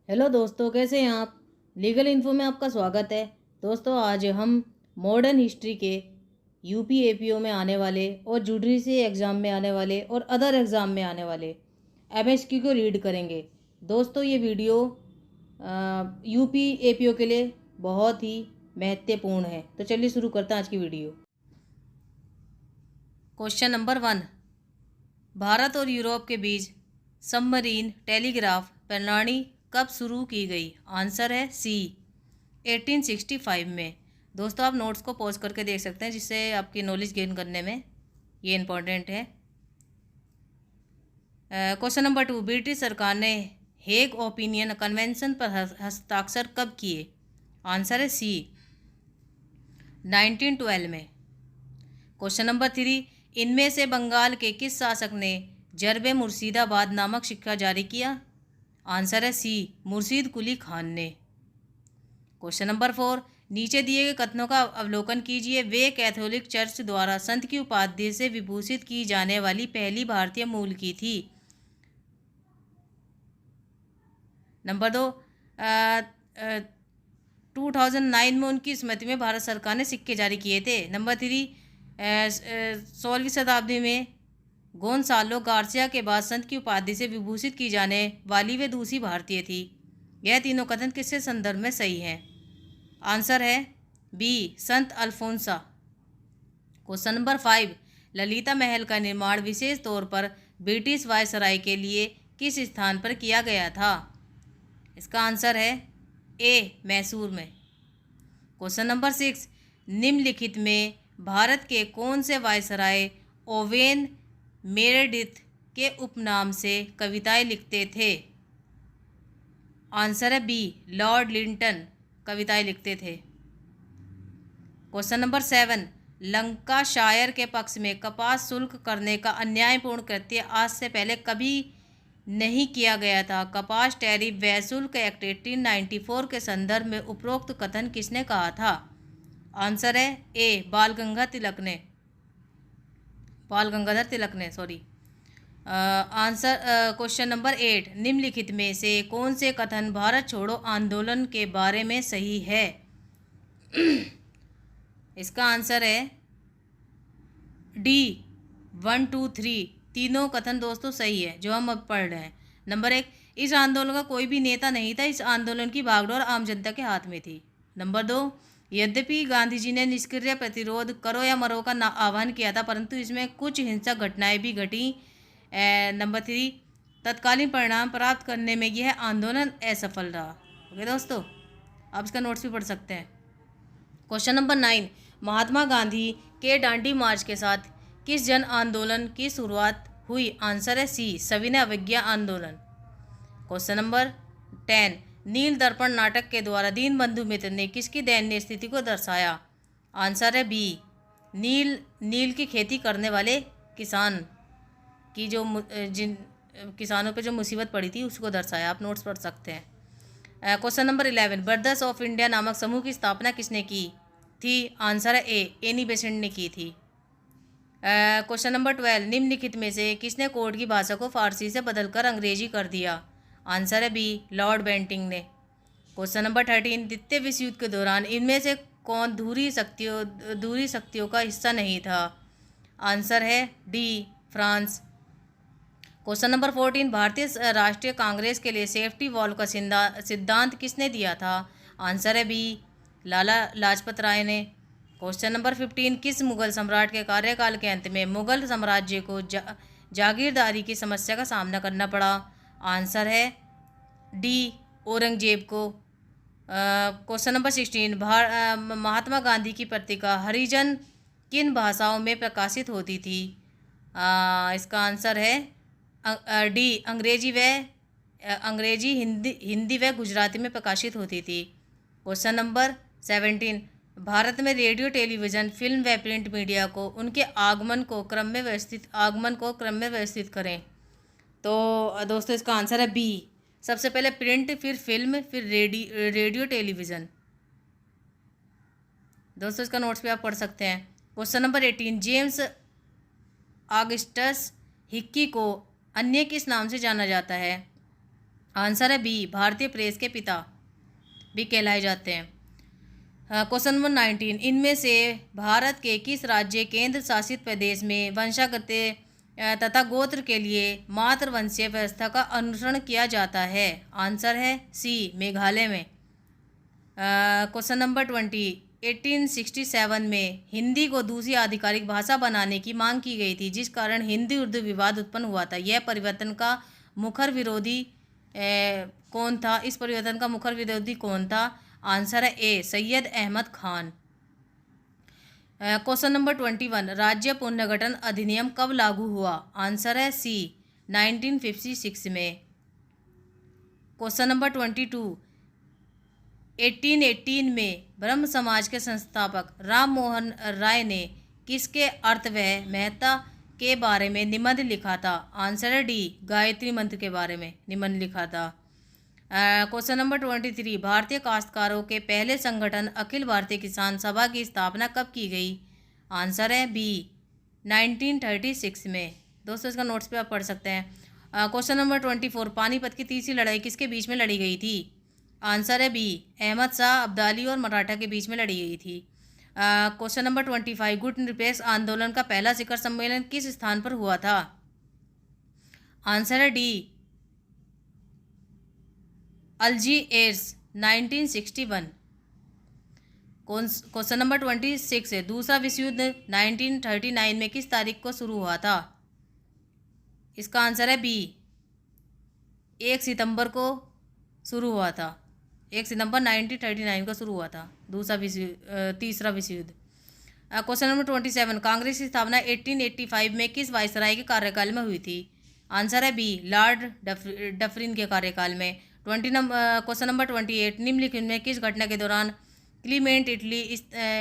Hello दोस्तों, कैसे हैं आप। लीगल इन्फो में आपका स्वागत है। दोस्तों, आज हम मॉडर्न हिस्ट्री के यूपी एपीओ में आने वाले और जुडिशरी एग्ज़ाम में आने वाले और अदर एग्ज़ाम में आने वाले एमएसक्यू को रीड करेंगे। दोस्तों, ये वीडियो यूपी एपीओ के लिए बहुत ही महत्वपूर्ण है। तो चलिए शुरू करते हैं आज की वीडियो। क्वेश्चन नंबर 1, भारत और यूरोप के बीच सबमरीन टेलीग्राफ प्रणाली कब शुरू की गई। आंसर है सी, 1865 में। दोस्तों, आप नोट्स को पॉज करके देख सकते हैं, जिससे आपकी नॉलेज गेन करने में ये इम्पोर्टेंट है। क्वेश्चन नंबर 2, ब्रिटिश सरकार ने हेग ओपिनियन कन्वेंशन पर हस्ताक्षर कब किए। आंसर है सी, 1912 में। क्वेश्चन नंबर 3, इनमें से बंगाल के किस शासक ने जरबे मुर्शिदाबाद नामक सिक्का जारी किया। आंसर है सी, मुर्शीद कुली खान ने। क्वेश्चन नंबर 4, नीचे दिए गए कथनों का अवलोकन कीजिए। वे कैथोलिक चर्च द्वारा संत की उपाधि से विभूषित की जाने वाली पहली भारतीय मूल की थी। नंबर 2, 2009 में उनकी स्मृति में भारत सरकार ने सिक्के जारी किए थे। नंबर 3, 16वीं शताब्दी में गोंसालो गार्सिया के बाद संत की उपाधि से विभूषित की जाने वाली वे दूसरी भारतीय थी। यह तीनों कथन किसके संदर्भ में सही हैं। आंसर है बी, संत अल्फोंसा। क्वेश्चन नंबर 5, ललिता महल का निर्माण विशेष तौर पर ब्रिटिश वायसराय के लिए किस स्थान पर किया गया था। इसका आंसर है ए, मैसूर में। क्वेश्चन नंबर 6, निम्नलिखित में भारत के कौन से वायसराय ओवेन मेरेडिथ के उपनाम से कविताएं लिखते थे। आंसर है बी, लॉर्ड लिंटन कविताएं लिखते थे। क्वेश्चन नंबर 7, लंकाशायर के पक्ष में कपास शुल्क करने का अन्यायपूर्ण कृत्य आज से पहले कभी नहीं किया गया था। कपास टैरिफ व्यय शुल्क एक्ट 1894 के संदर्भ में उपरोक्त कथन किसने कहा था। आंसर है ए, बाल गंगाधर तिलक ने। आंसर क्वेश्चन नंबर 8, निम्नलिखित में से कौन से कथन भारत छोड़ो आंदोलन के बारे में सही है। इसका आंसर है डी, 1, 2, 3 तीनों कथन दोस्तों सही है, जो हम अब पढ़ रहे हैं। नंबर 1, इस आंदोलन का कोई भी नेता नहीं था। इस आंदोलन की भागदौड़ आम जनता के हाथ में थी। नंबर 2, यद्यपि गांधी जी ने निष्क्रिय प्रतिरोध करो या मरो का आह्वान किया था, परंतु इसमें कुछ हिंसक घटनाएं भी घटी। नंबर 3, तत्कालीन परिणाम प्राप्त करने में यह आंदोलन असफल रहा। ओके दोस्तों, आप इसका नोट्स भी पढ़ सकते हैं। क्वेश्चन नंबर 9, महात्मा गांधी के दांडी मार्च के साथ किस जन आंदोलन की शुरुआत हुई। आंसर है सी, सविनय अवज्ञा आंदोलन। क्वेश्चन नंबर 10, नील दर्पण नाटक के द्वारा दीनबंधु मित्र ने किसकी दयनीय स्थिति को दर्शाया। आंसर है बी, नील की खेती करने वाले किसान की जिन किसानों पे जो मुसीबत पड़ी थी उसको दर्शाया। आप नोट्स पढ़ सकते हैं। Question number 11, brothers of India नामक समूह की स्थापना किसने की थी। आंसर है ए, एनी बेसेंट ने की थी। क्वेश्चन नंबर 12, निम्नलिखित में से किसने कोड की भाषा को फारसी से बदलकर अंग्रेजी कर दिया। आंसर है बी, लॉर्ड बेंटिंग ने। क्वेश्चन नंबर 13, द्वितीय विश्व युद्ध के दौरान इनमें से कौन धुरी शक्तियों का हिस्सा नहीं था। आंसर है डी, फ्रांस। क्वेश्चन नंबर 14, भारतीय राष्ट्रीय कांग्रेस के लिए सेफ्टी वॉल्व का सिद्धांत किसने दिया था। आंसर है बी, लाला लाजपत राय ने। क्वेश्चन नंबर 15, किस मुगल सम्राट के कार्यकाल के अंत में मुगल साम्राज्य को जागीरदारी की समस्या का सामना करना पड़ा। आंसर है डी, औरंगजेब को। क्वेश्चन नंबर 16, महात्मा गांधी की पत्रिका हरिजन किन भाषाओं में प्रकाशित होती थी। इसका आंसर है डी, अंग्रेजी, हिंदी व गुजराती में प्रकाशित होती थी। क्वेश्चन नंबर 17, भारत में रेडियो, टेलीविज़न, फिल्म व प्रिंट मीडिया को उनके आगमन को क्रम में व्यवस्थित करें। तो दोस्तों, इसका आंसर है बी, सबसे पहले प्रिंट, फिर फिल्म, फिर रेडियो टेलीविज़न। दोस्तों, इसका नोट्स भी आप पढ़ सकते हैं। Question number 18, James Augustus Hickey को अन्य किस नाम से जाना जाता है। आंसर है बी, भारतीय प्रेस के पिता भी कहलाए जाते हैं। क्वेश्चन नंबर 19, इनमें से भारत के किस राज्य केंद्र शासित प्रदेश में वंशागत तथा गोत्र के लिए मातृवंशीय व्यवस्था का अनुसरण किया जाता है? आंसर है सी, मेघालय में। क्वेश्चन नंबर 20, 1867 में हिंदी को दूसरी आधिकारिक भाषा बनाने की मांग की गई थी, जिस कारण हिंदी उर्दू विवाद उत्पन्न हुआ था। यह परिवर्तन का मुखर विरोधी कौन था? इस परिवर्तन का मुखर विरोधी कौन था? आंसर है ए, सैयद अहमद खान। क्वेश्चन नंबर 21, राज्य पुनर्गठन अधिनियम कब लागू हुआ? आंसर है सी, 1956 में। क्वेश्चन नंबर 22, 1818 में ब्रह्म समाज के संस्थापक राम मोहन राय ने किसके अर्थ व महत्ता के बारे में निबंध लिखा था? आंसर है डी, गायत्री मंत्र के बारे में निबंध लिखा था। क्वेश्चन नंबर 23, भारतीय काश्तकारों के पहले संगठन अखिल भारतीय किसान सभा की स्थापना कब की गई? आंसर है बी, 1936 में। दोस्तों इसका नोट्स पे आप पढ़ सकते हैं। क्वेश्चन नंबर 24, पानीपत की तीसरी लड़ाई किसके बीच में लड़ी गई थी? आंसर है बी, अहमद शाह अब्दाली और मराठा के बीच में लड़ी गई थी। क्वेश्चन नंबर 25, गुट निरपेक्ष आंदोलन का पहला शिखर सम्मेलन किस स्थान पर हुआ था? आंसर है डी, अल्जीयर्स, 1961। क्वेश्चन नंबर 26 है, दूसरा विश्व युद्ध 1939 में किस तारीख को शुरू हुआ था? इसका आंसर है बी, 1 सितंबर को शुरू हुआ था। 1 सितंबर 1939 को शुरू हुआ था तीसरा विश्व युद्ध। क्वेश्चन नंबर 27, कांग्रेस की स्थापना 1885 में किस वायसराय के कार्यकाल में हुई थी? आंसर है बी, लॉर्ड डफरिन के कार्यकाल में। क्वेश्चन नंबर 28, निम्नलिखित में किस घटना के दौरान क्लीमेंट इटली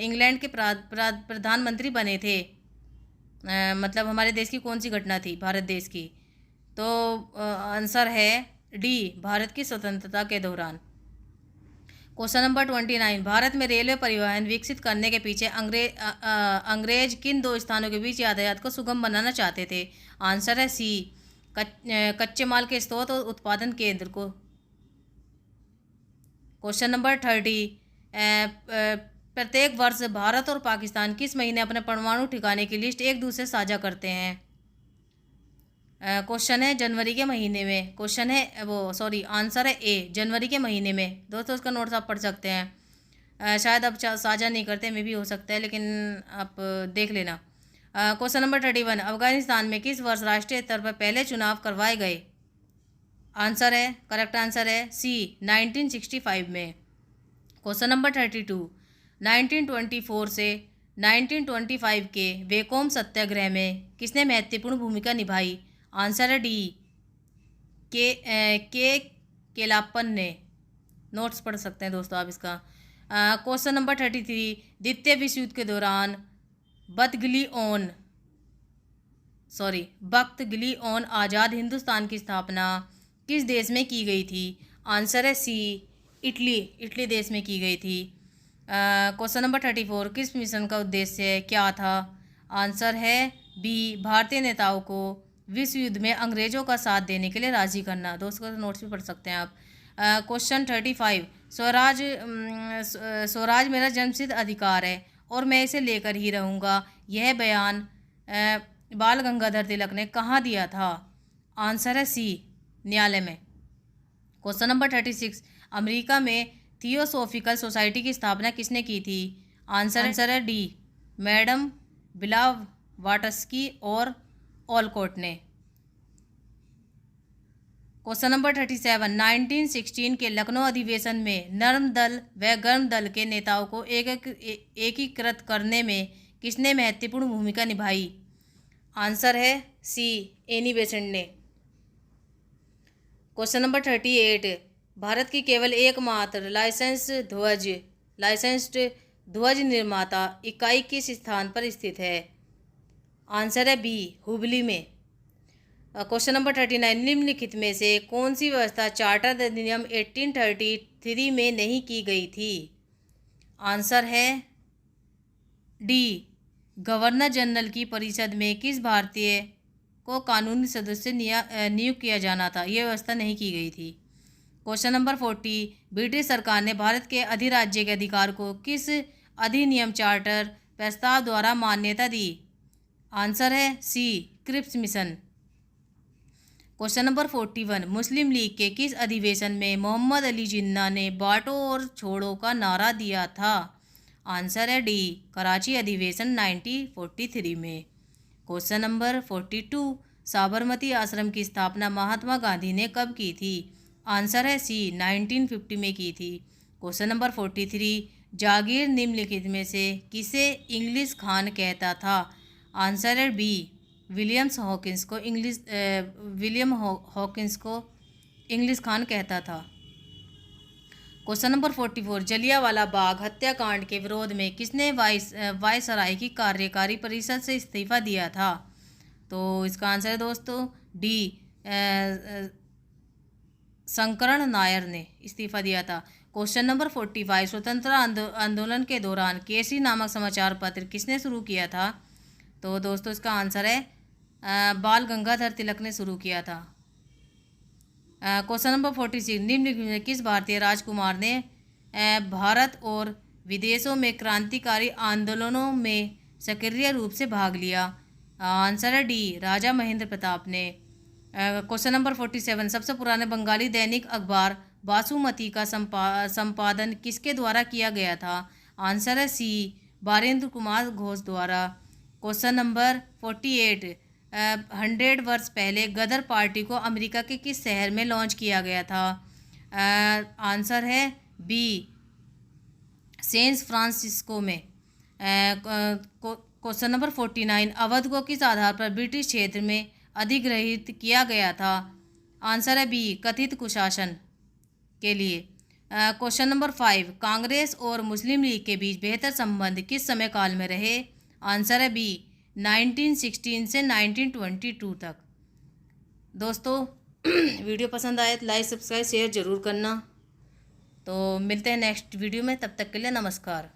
इंग्लैंड के प्रधानमंत्री बने थे? मतलब हमारे देश की कौन सी घटना थी, भारत देश की? तो आंसर है डी, भारत की स्वतंत्रता के दौरान। क्वेश्चन नंबर 29, भारत में रेलवे परिवहन विकसित करने के पीछे अंग्रेज किन दो स्थानों के बीच यातायात को सुगम बनाना चाहते थे? आंसर है सी, कच्चे माल के स्रोत और उत्पादन केंद्र को। क्वेश्चन नंबर 30, प्रत्येक वर्ष भारत और पाकिस्तान किस महीने अपने परमाणु ठिकाने की लिस्ट एक दूसरे से साझा करते हैं? क्वेश्चन है जनवरी के महीने में। क्वेश्चन है आंसर है ए, जनवरी के महीने में। दोस्तों इसका नोट्स आप पढ़ सकते हैं। शायद अब साझा नहीं करते, में भी हो सकता है, लेकिन आप देख लेना। क्वेश्चन नंबर 31, अफगानिस्तान में किस वर्ष राष्ट्रीय स्तर पर पहले चुनाव करवाए गए? करेक्ट आंसर है सी, 1965 में। क्वेश्चन नंबर 32, 1924 से 1925 के वेकोम सत्याग्रह में किसने महत्वपूर्ण भूमिका निभाई? आंसर है डी, के केलाप्पन ने। नोट्स पढ़ सकते हैं दोस्तों आप इसका। क्वेश्चन नंबर 33, द्वितीय विश्व युद्ध के दौरान बख्त-गली-ओन आज़ाद हिंदुस्तान की स्थापना किस देश में की गई थी? आंसर है सी, इटली देश में की गई थी। क्वेश्चन नंबर 34, किस मिशन का उद्देश्य क्या था? आंसर है बी, भारतीय नेताओं को विश्व युद्ध में अंग्रेजों का साथ देने के लिए राजी करना। दोस्तों नोट्स भी पढ़ सकते हैं आप। क्वेश्चन 35, स्वराज मेरा जन्मसिद्ध अधिकार है और मैं इसे लेकर ही रहूँगा, यह बयान बाल गंगाधर तिलक ने कहाँ दिया था? आंसर है सी, न्यायालय में। क्वेश्चन नंबर 36, अमेरिका में थियोसॉफिकल सोसाइटी की स्थापना किसने की थी? आंसर है डी, मैडम ब्लावाटस्की और ऑलकोट ने। क्वेश्चन नंबर 37, 1916 के लखनऊ अधिवेशन में नर्म दल व गर्म दल के नेताओं को एकीकृत करने में किसने महत्वपूर्ण भूमिका निभाई? आंसर है सी, एनी बेसेंट ने। क्वेश्चन नंबर 38, भारत की केवल एकमात्र लाइसेंस्ड ध्वज निर्माता इकाई किस स्थान पर स्थित है? आंसर है बी, हुबली में। क्वेश्चन नंबर 39, निम्नलिखित में से कौन सी व्यवस्था चार्टर अधिनियम 1833 में नहीं की गई थी? आंसर है डी, गवर्नर जनरल की परिषद में किस भारतीय को कानूनी सदस्य नियुक्त किया जाना था, यह व्यवस्था नहीं की गई थी। क्वेश्चन नंबर 40, ब्रिटिश सरकार ने भारत के अधिराज्य के अधिकार को किस अधिनियम चार्टर प्रस्ताव द्वारा मान्यता दी? आंसर है सी, क्रिप्स मिशन। क्वेश्चन नंबर 41, मुस्लिम लीग के किस अधिवेशन में मोहम्मद अली जिन्ना ने बांटो और छोड़ो का नारा दिया था? आंसर है डी, कराची अधिवेशन 1943 में। क्वेश्चन नंबर 42, साबरमती आश्रम की स्थापना महात्मा गांधी ने कब की थी? आंसर है सी, 1950 में की थी। क्वेश्चन नंबर 43, जागीर निम्नलिखित में से किसे इंग्लिश खान कहता था? आंसर है बी, विलियम हॉकिंस को इंग्लिश खान कहता था। क्वेश्चन नंबर 44, जलियांवाला बाग हत्याकांड के विरोध में किसने वायसराय की कार्यकारी परिषद से इस्तीफा दिया था? तो इसका आंसर है दोस्तों डी, शंकरण नायर ने इस्तीफा दिया था। क्वेश्चन नंबर 45, स्वतंत्रता आंदोलन के दौरान केसरी नामक समाचार पत्र किसने शुरू किया था? तो दोस्तों इसका आंसर है बाल गंगाधर तिलक ने शुरू किया था। क्वेश्चन नंबर 46, निम्नलिखित में किस भारतीय राजकुमार ने भारत और विदेशों में क्रांतिकारी आंदोलनों में सक्रिय रूप से भाग लिया? आंसर है डी, राजा महेंद्र प्रताप ने। क्वेश्चन नंबर 47, सबसे पुराने बंगाली दैनिक अखबार बासुमती का संपादन किसके द्वारा किया गया था? आंसर है सी, बारेंद्र कुमार घोष द्वारा। क्वेश्चन नंबर 48, 100 वर्ष पहले गदर पार्टी को अमेरिका के किस शहर में लॉन्च किया गया था? आंसर है बी, सैन फ्रांसिस्को में। क्वेश्चन नंबर 49, अवध को किस आधार पर ब्रिटिश क्षेत्र में अधिग्रहित किया गया था? आंसर है बी, कथित कुशासन के लिए। क्वेश्चन नंबर 5, कांग्रेस और मुस्लिम लीग के बीच बेहतर संबंध किस समय काल में रहे? आंसर है बी, 1916 से 1922 तक। दोस्तों वीडियो पसंद आए तो लाइक सब्सक्राइब शेयर ज़रूर करना। तो मिलते हैं नेक्स्ट वीडियो में, तब तक के लिए नमस्कार।